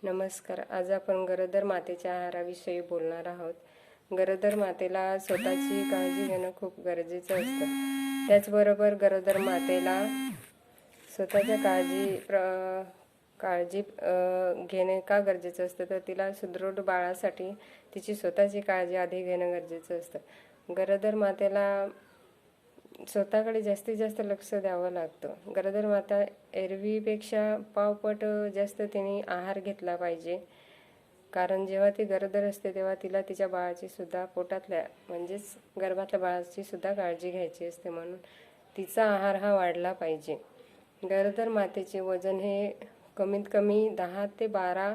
नमस्कार. आज आपण गरोदर मातेच्या आहाराविषयी बोलणार आहोत. गरोदर मातेला स्वतःची काळजी घेणं खूप गरजेचं असतं. त्याचबरोबर गरोदर मातेला स्वतःच्या काळजी घेणे का गरजेचं असतं, तर तिला सुदृढ बाळासाठी तिची स्वतःची काळजी आधी घेणं गरजेचं असतं. गरोदर मातेला स्वतःकडे जास्तीत जास्त लक्ष द्यावं लागतं. गरोदर माता एरवीपेक्षा पावपट जास्त तिने आहार घेतला पाहिजे, कारण जेव्हा ती गरोदर असते तेव्हा तिला तिच्या बाळाची सुद्धा पोटातल्या म्हणजेच गर्भातल्या बाळाची सुद्धा काळजी घ्यायची असते, म्हणून तिचा आहार हा वाढला पाहिजे. गरोदर मातेचे वजन हे कमीत कमी 10 ते 12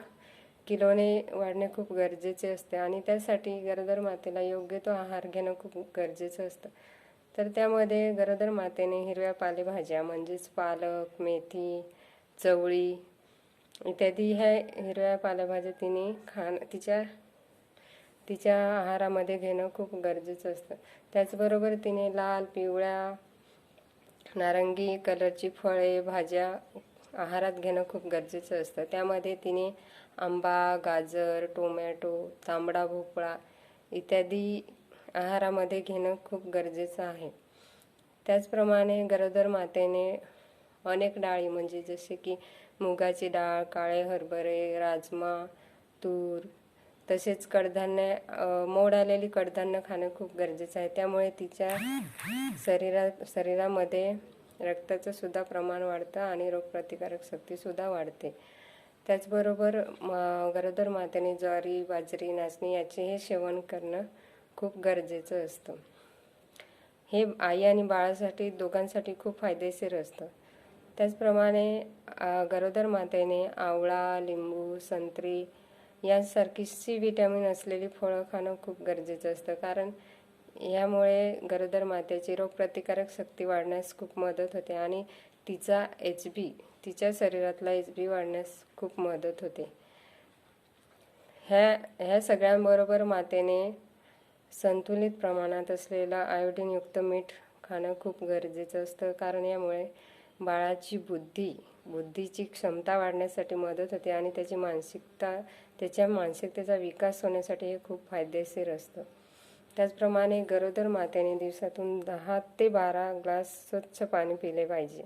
किलोने वाढणे खूप गरजेचे असते आणि त्यासाठी गरोदर मातेला योग्य तो आहार घेणं खूप गरजेचं असतं. तर त्यामध्ये गरोदर मातेने हिरव्या पालेभाज्या म्हणजेच पालक, मेथी, चवळी इत्यादी ह्या हिरव्या पालेभाज्या तिने तिच्या आहारामध्ये घेणं खूप गरजेचं असतं. त्याचबरोबर तिने लाल, पिवळ्या, नारंगी कलरची फळे, भाज्या आहारात घेणं खूप गरजेचं असतं. त्यामध्ये तिने आंबा, गाजर, टोमॅटो, तांबडा भोपळा इत्यादी आहारामध्ये घेणं खूप गरजेचं आहे. त्याचप्रमाणे गरोदर मातेने अनेक डाळी म्हणजे जसे की मुगाची डाळ, काळे हरभरे, राजमा, तूर तसेच कडधान्य, मोड आलेली कडधान्य खाणं खूप गरजेचं आहे. त्यामुळे तिच्या शरीरामध्ये रक्ताचं सुद्धा प्रमाण वाढतं आणि रोगप्रतिकारक शक्तीसुद्धा वाढते. त्याचबरोबर गरोदर मातेने ज्वारी, बाजरी, नाचणी याचेही सेवन करणं खूप गरजेचं असतं. हे आई आणि बाळासाठी दोघांसाठी खूप फायदेशीर असतं. त्याचप्रमाणे गरोदर मातेने आवळा, लिंबू, संत्री यांसारखी सी विटॅमिन असलेली फळं खाणं खूप गरजेचं असतं, कारण यामुळे गरोदर मातेची रोगप्रतिकारक शक्ती वाढण्यास खूप मदत होते आणि तिच्या शरीरातला HB वाढण्यास खूप मदत होते. ह्या सगळ्यांबरोबर मातेने संतुलित प्रमाणात असलेलं आयोडीनयुक्त मीठ खाणं खूप गरजेचं असतं, कारण यामुळे बाळाची बुद्धीची क्षमता वाढण्यासाठी मदत होते आणि त्याच्या मानसिकतेचा विकास होण्यासाठी हे खूप फायदेशीर असतं. त्याचप्रमाणे गरोदर मातेने दिवसातून 10 ते 12 ग्लास स्वच्छ पाणी पिले पाहिजे.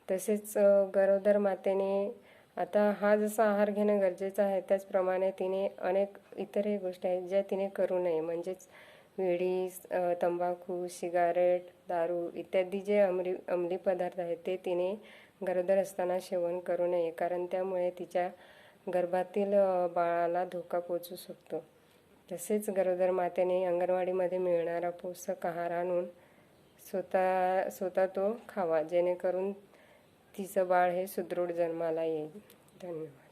तसेच गरोदर मातेने आता हा जसा आहार घेणं गरजेचं आहे, त्याचप्रमाणे तिने अनेक इतरही गोष्टी आहेत ज्या तिने करू नये, म्हणजेच विडी, तंबाखू, सिगारेट, दारू इत्यादी जे अंमली पदार्थ आहेत ते तिने गरोदर असताना सेवन करू नये, कारण त्यामुळे तिच्या गर्भातील बाळाला धोका पोचू शकतो. तसेच गरोदर मातेने अंगणवाडीमध्ये मिळणारा पोषक आहार आणून स्वतः तो खावा, जेणेकरून तिचं बाळ हे सुदृढ जन्माला येईल. धन्यवाद.